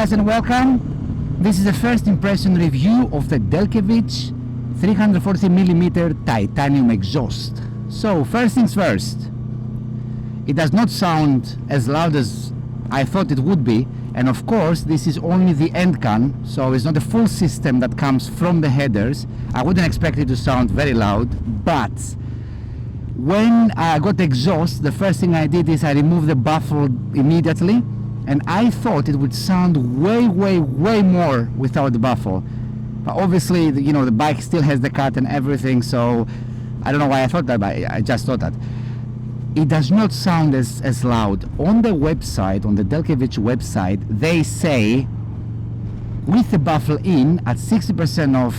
guys and welcome. This is the first impression review of the Delkevic 340mm titanium exhaust. So first things first, it does not sound as loud as I thought it would be, and of course this is only the end can, so it's not a full system that comes from the headers. I wouldn't expect it to sound very loud, but when I got the exhaust, the first thing I did is I removed the baffle immediately, and I thought it would sound way more without the baffle. But obviously, you know, the bike still has the cut and everything, so I don't know why I thought that, but I just thought that. It does not sound as loud. On the website, on the Delkevic website, they say with the baffle in at 60% of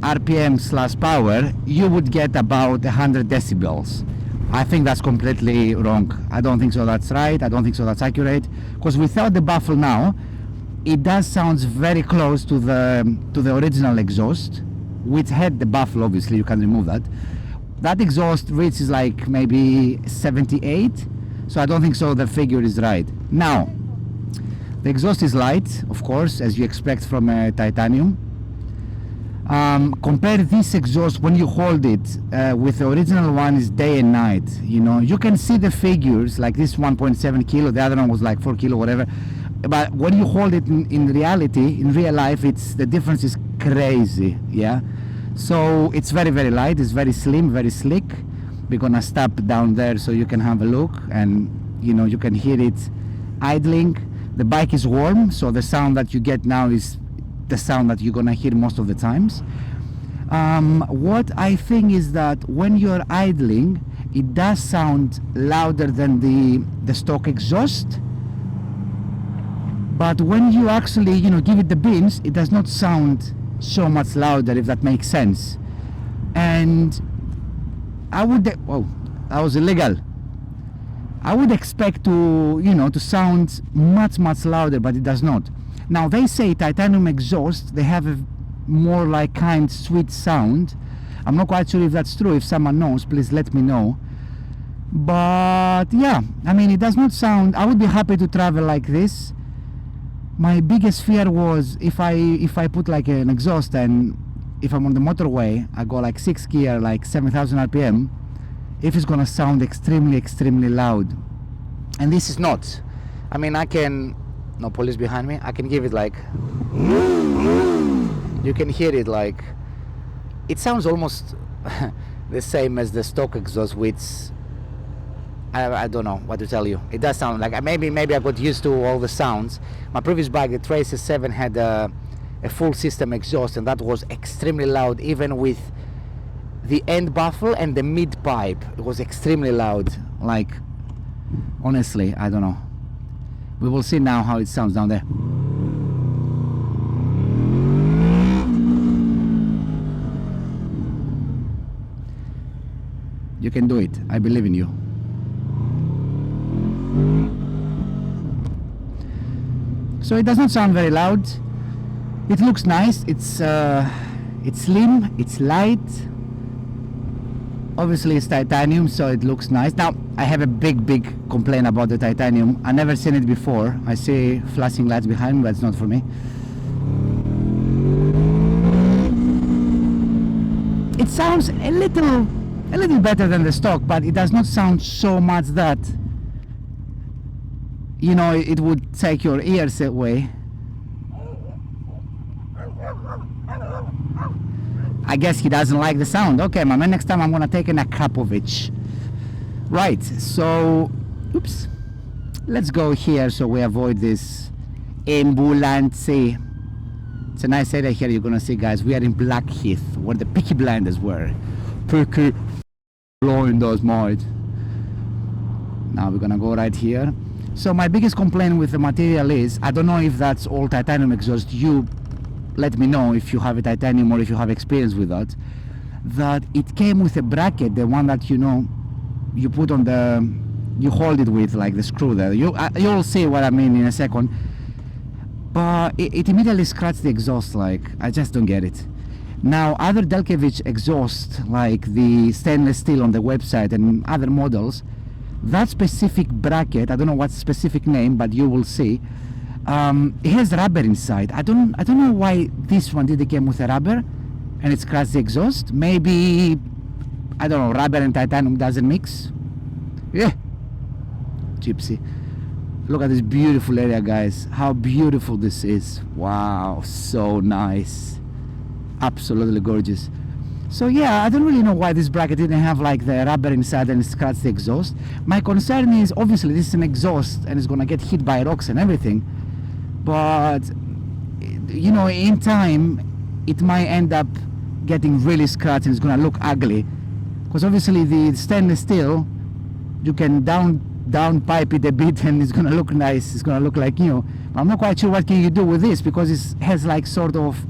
RPM/power, you would get about 100 decibels. I think that's completely wrong. I don't think so that's right. I don't think so that's accurate. Because without the baffle now, it does sound very close to the original exhaust, which had the baffle. Obviously, you can remove that. That exhaust reaches like maybe 78, so I don't think so the figure is right. Now, the exhaust is light, of course, as you expect from a titanium. Compare this exhaust when you hold it with the original one is day and night. You know, you can see the figures, like this 1.7 kilo, the other one was like 4 kilo, whatever. But when you hold it in reality, in real life, the difference is crazy, yeah? So it's very light, it's very slim, very slick. We're gonna stop down there so you can have a look, and you know, you can hear it idling. The bike is warm, so the sound that you get now is the sound that you're gonna hear most of the times. What I think is that when you're idling, it does sound louder than the stock exhaust, but when you actually, you know, give it the beans, it does not sound so much louder, if that makes sense. And I would, oh, that was illegal. I would expect to, you know, to sound much louder, but it does not. Now they say titanium exhaust, they have a more like kind sweet sound. I'm not quite sure if that's true. If someone knows, please let me know. But yeah, I mean, it does not sound, I would be happy to travel like this. My biggest fear was if I put like an exhaust, and if I'm on the motorway, I go like 6 gear, like 7,000 RPM, if it's gonna sound extremely loud. And this is not. I mean, I can, no police behind me, I can give it like, you can hear it like, it sounds almost the same as the stock exhaust, which I don't know what to tell you. It does sound like, maybe I got used to all the sounds. My previous bike, the Tracer 7, had a full system exhaust, and that was extremely loud, even with the end baffle and the mid pipe. It was extremely loud. Like, honestly, I don't know. We will see now how it sounds down there. You can do it. I believe in you. So it does not sound very loud. It looks nice. It's slim. It's light. Obviously it's titanium, so it looks nice. Now I have a big complaint about the titanium. I never seen it before. I see flashing lights behind me, but it's not for me. It sounds a little better than the stock, but it does not sound so much that, you know, it would take your ears away. I guess he doesn't like the sound. Okay, my man, next time I'm gonna take an Delkevic. Right, so, oops. Let's go here so we avoid this ambulance. It's a nice area here. You're gonna see, guys, we are in Blackheath, where the Peaky Blinders were. Peaky Blinders, mate. Now we're gonna go right here. So my biggest complaint with the material is, I don't know if that's all titanium exhaust. You let me know if you have a titanium or if you have experience with that. That it came with a bracket, the one that, you know, you put on the, you hold it with, like the screw there. You'll see what I mean in a second. But it immediately scratched the exhaust. Like, I just don't get it. Now other Delkevic exhaust, like the stainless steel on the website and other models, that specific bracket, I don't know what specific name, but you will see, It has rubber inside. I don't know why this one didn't come with a rubber and it scratched the exhaust. Maybe, I don't know, rubber and titanium doesn't mix. Yeah, gypsy. Look at this beautiful area, guys. How beautiful this is. Wow, so nice. Absolutely gorgeous. So yeah, I don't really know why this bracket didn't have like the rubber inside and scratch the exhaust. My concern is, obviously this is an exhaust and it's gonna get hit by rocks and everything, but you know, in time it might end up getting really scratched and it's gonna look ugly, because obviously the stainless steel, you can down pipe it a bit and it's gonna look nice, it's gonna look like new. I'm not quite sure what can you do with this, because it has like sort of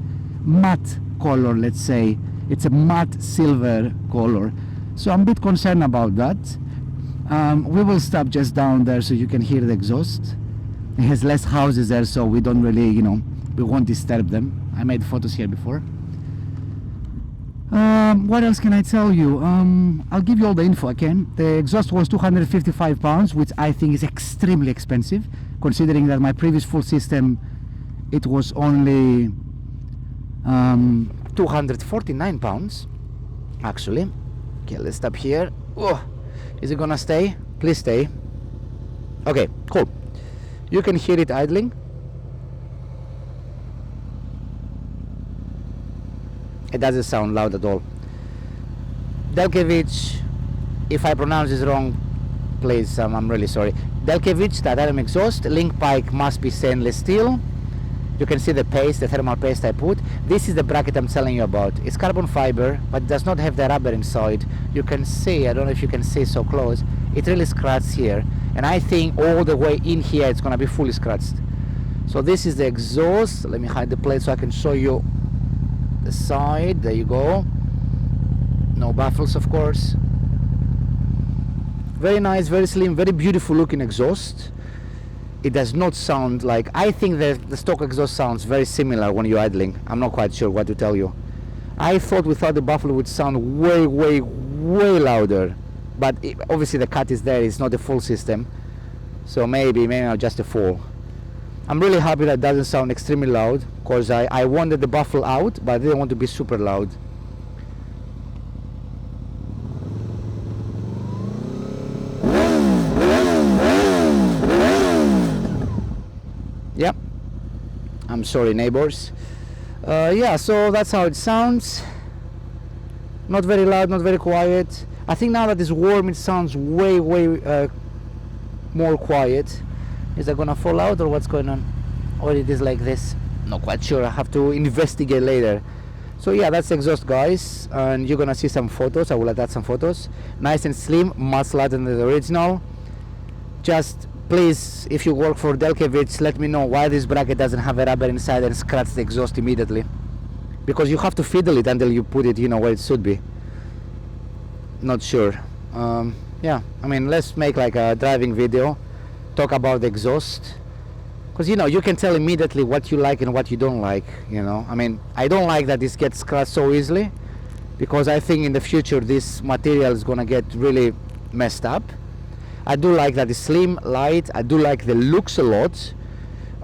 matte color, let's say. It's a matte silver color, so I'm a bit concerned about that. We will stop just down there so you can hear the exhaust. It has less houses there, so we don't really, you know, we won't disturb them. I made photos here before. What else can I tell you? I'll give you all the info again. The exhaust was £255, which I think is extremely expensive, considering that my previous full system, it was only £249 actually. Okay, let's stop here. Oh, is it gonna stay? Please stay. Okay, cool. You can hear it idling. It doesn't sound loud at all. Delkevic, if I pronounce this wrong, please, I'm really sorry. Delkevic titanium exhaust, link pike must be stainless steel. You can see the paste, the thermal paste I put. This is the bracket I'm telling you about. It's carbon fiber, but does not have the rubber inside. You can see, I don't know if you can see so close, it really scratched here. And I think all the way in here it's gonna be fully scratched. So this is the exhaust. Let me hide the plate so I can show you the side. There you go. No baffles, of course. Very nice, very slim, very beautiful looking exhaust. It does not sound like, I think the stock exhaust sounds very similar when you're idling. I'm not quite sure what to tell you. I thought without the baffle would sound way louder, but obviously the cut is there, it's not a full system, so maybe not just a full. I'm really happy that it doesn't sound extremely loud, because I wanted the baffle out, but I didn't want to be super loud. Yep, I'm sorry neighbors. Yeah, so that's how it sounds. Not very loud, not very quiet. I think now that it's warm it sounds way more quiet. Is that gonna fall out or what's going on? Or it is like this? Not quite sure, I have to investigate later. So yeah, that's the exhaust, guys, and you're gonna see some photos. I will attach some photos. Nice and slim, much lighter than the original. Just please, if you work for Delkevic, let me know why this bracket doesn't have a rubber inside and scratch the exhaust immediately. Because you have to fiddle it until you put it, you know, where it should be. Not sure. Yeah, I mean, let's make like a driving video, talk about the exhaust. Because, you know, you can tell immediately what you like and what you don't like, you know. I mean, I don't like that this gets scratched so easily, because I think in the future this material is gonna get really messed up. I do like that it's slim, light. I do like the looks a lot.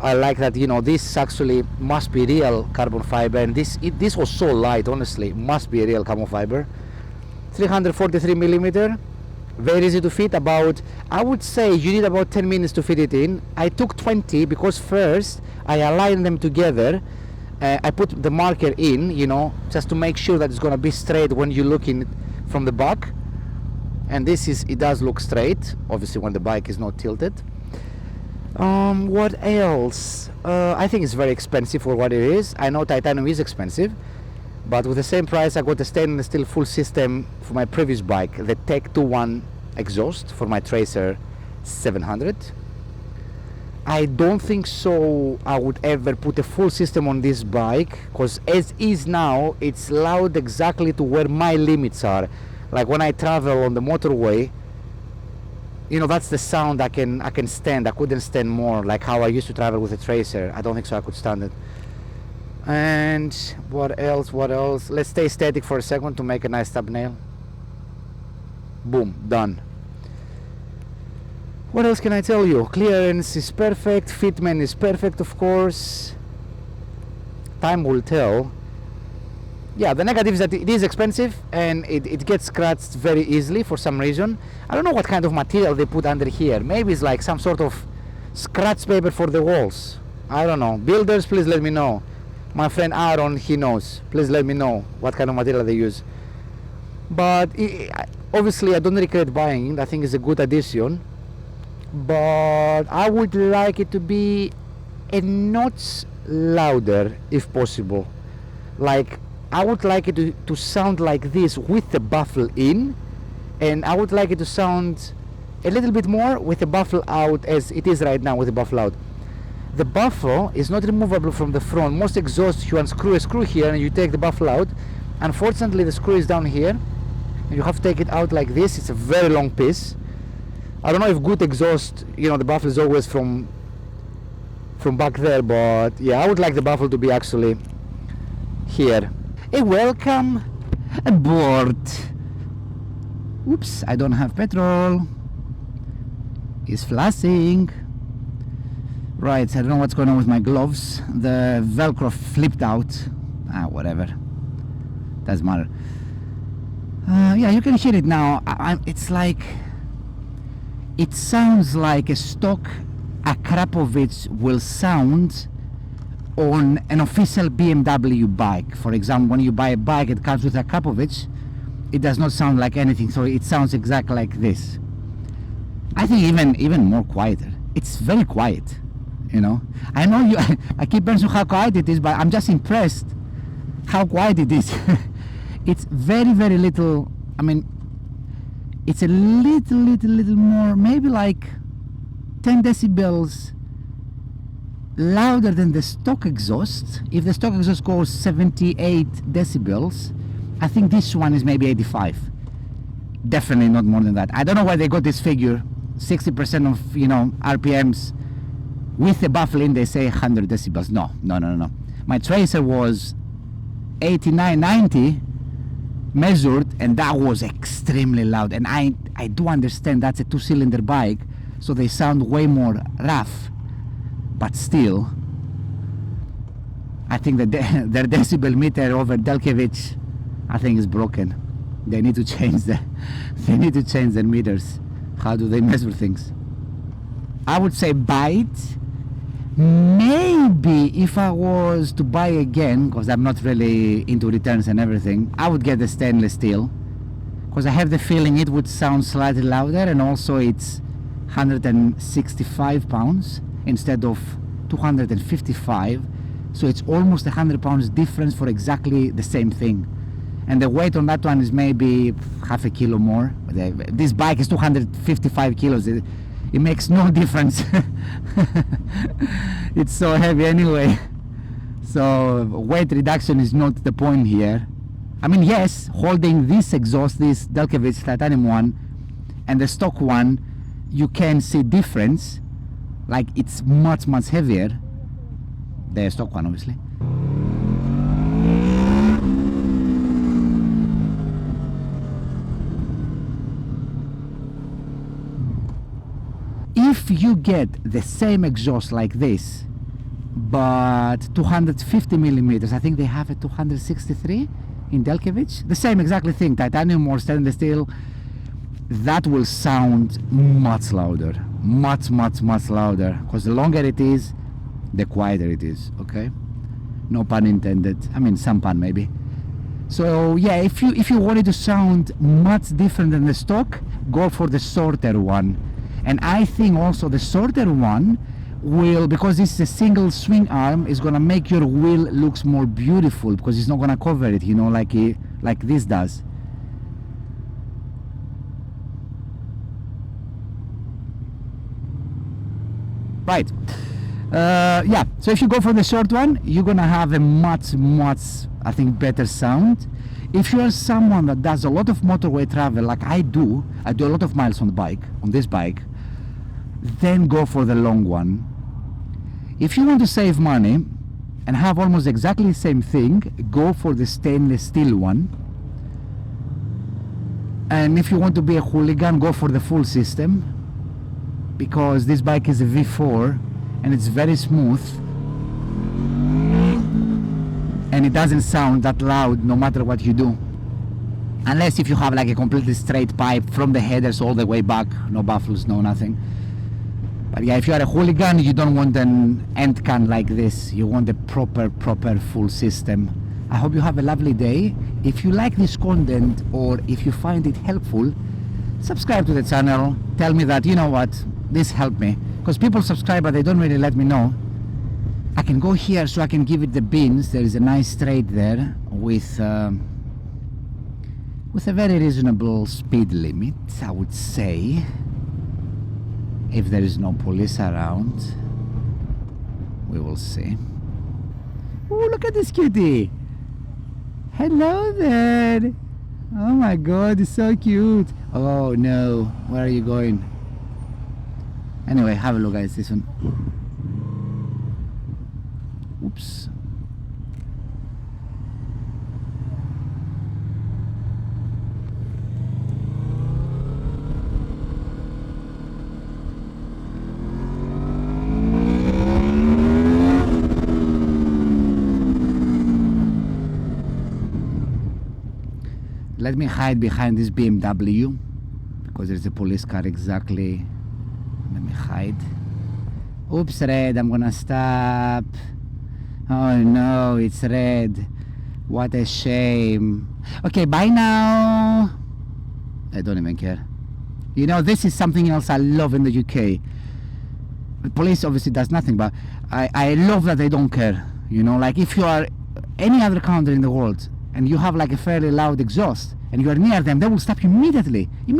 I like that, you know, this actually must be real carbon fiber, and this was so light, honestly. It must be a real carbon fiber. 343 millimeter, very easy to fit. About, I would say you need about 10 minutes to fit it in. I took 20 because first I aligned them together. I put the marker in, you know, just to make sure that it's gonna be straight when you look in from the back. And it does look straight, obviously when the bike is not tilted. What else? I think it's very expensive for what it is. I know titanium is expensive, but with the same price I got a stainless steel full system for my previous bike, the Tech 2.1 exhaust for my Tracer 700. I don't think so I would ever put a full system on this bike, because as is now it's loud exactly to where my limits are. Like when I travel on the motorway, you know, that's the sound I can stand. I couldn't stand more, like how I used to travel with a Tracer. I don't think so I could stand it. And what else? Let's stay static for a second to make a nice thumbnail. Boom, done. What else can I tell you? Clearance is perfect, fitment is perfect, of course. Time will tell. Yeah, the negative is that it is expensive and it gets scratched very easily for some reason. I don't know what kind of material they put under here. Maybe it's like some sort of scratch paper for the walls. I don't know. Builders, please let me know. My friend Aaron, he knows. Please let me know what kind of material they use. But obviously I don't regret buying it. I think it's a good addition. But I would like it to be a notch louder if possible. Like, I would like it to sound like this with the baffle in, and I would like it to sound a little bit more with the baffle out as it is right now with the baffle out. The baffle is not removable from the front. Most exhausts you unscrew a screw here and you take the baffle out. Unfortunately the screw is down here and you have to take it out like this. It's a very long piece. I don't know if good exhaust, you know, the baffle is always from back there, but yeah, I would like the baffle to be actually here. A welcome aboard. Oops, I don't have petrol. It's flashing. Right, I don't know what's going on with my gloves. The Velcro flipped out. Whatever. Doesn't matter. Yeah, you can hear it now. It's like... It sounds like a stock Akrapovic will sound on an official BMW bike. For example, when you buy a bike that comes with a Akrapovic, it does not sound like anything, so it sounds exactly like this. I think even more quieter. It's very quiet, you know. I know you I keep mentioning how quiet it is, but I'm just impressed how quiet it is. It's very, very little. I mean, it's a little more, maybe like 10 decibels louder than the stock exhaust. If the stock exhaust goes 78 decibels, I think this one is maybe 85. Definitely not more than that. I don't know why they got this figure. 60% of, you know, RPMs with the baffle in, they say 100 decibels. No. My tracer was 89, 90 measured, and that was extremely loud. And I do understand that's a two-cylinder bike, so they sound way more rough. But still, I think that their decibel meter over Delkevic, I think, is broken. They need to change their meters. How do they measure things? I would say buy it. Maybe if I was to buy again, because I'm not really into returns and everything, I would get the stainless steel, because I have the feeling it would sound slightly louder, and also it's 165 pounds instead of 255, so it's almost 100 pounds difference for exactly the same thing. And the weight on that one is maybe half a kilo more. This bike is 255 kilos. It makes no difference. It's so heavy anyway. So weight reduction is not the point here. I mean, yes, holding this exhaust, this Delkevic titanium one, and the stock one, you can see difference. Like, it's much heavier. The stock one, obviously. If you get the same exhaust like this, but 250 millimeters, I think they have a 263 in Delkevic, the same exactly thing, titanium or stainless steel, that will sound much louder, much louder, because the longer it is, the quieter it is. Okay, no pun intended. I mean, some pun maybe. So yeah, if you wanted to sound much different than the stock, go for the shorter one. And I think also the shorter one will, because this is a single swing arm, is gonna make your wheel looks more beautiful, because it's not gonna cover it, you know, like this does. Right. Yeah, so if you go for the short one, you're gonna have a much, I think, better sound. If you are someone that does a lot of motorway travel like I do a lot of miles on this bike, then go for the long one. If you want to save money and have almost exactly the same thing, go for the stainless steel one. And if you want to be a hooligan, go for the full system. because this bike is a V4 and it's very smooth and it doesn't sound that loud no matter what you do, unless if you have like a completely straight pipe from the headers all the way back, no baffles, no nothing. But yeah, if you are a hooligan, you don't want an end can like this. You want a proper full system. I hope you have a lovely day. If you like this content or if you find it helpful, subscribe to the channel. Tell me that, you know what, this helped me. Because people subscribe but they don't really let me know. I can go here so I can give it the beans. There is a nice straight there with a very reasonable speed limit, I would say. If there is no police around, we will see. Oh, look at this cutie. Hello there. Oh my god, it's so cute. Oh no, where are you going? Anyway, have a look guys, this one. Oops. Let me hide behind this BMW because there's a police car exactly. Let me hide. Oops, red, I'm gonna stop. Oh no, it's red. What a shame. Okay, bye now. I don't even care. You know, this is something else I love in the UK. The police obviously does nothing, but I love that they don't care. You know, like if you are any other country in the world and you have like a fairly loud exhaust and you are near them, they will stop you immediately. In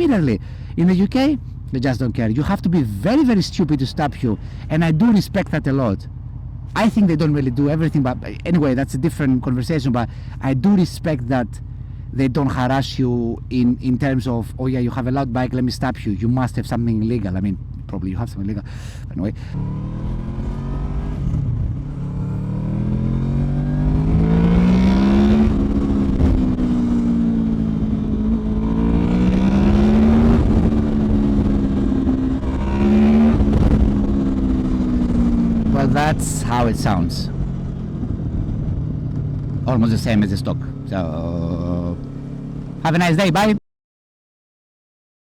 the UK, they just don't care. You have to be very stupid to stop you, and I do respect that a lot. I think they don't really do everything, but anyway, that's a different conversation. But I do respect that they don't harass you in terms of, oh yeah, you have a loud bike, let me stop you. You must have something illegal. I mean, probably you have something illegal. Anyway. Well, that's how it sounds. Almost the same as the stock. So, have a nice day. Bye.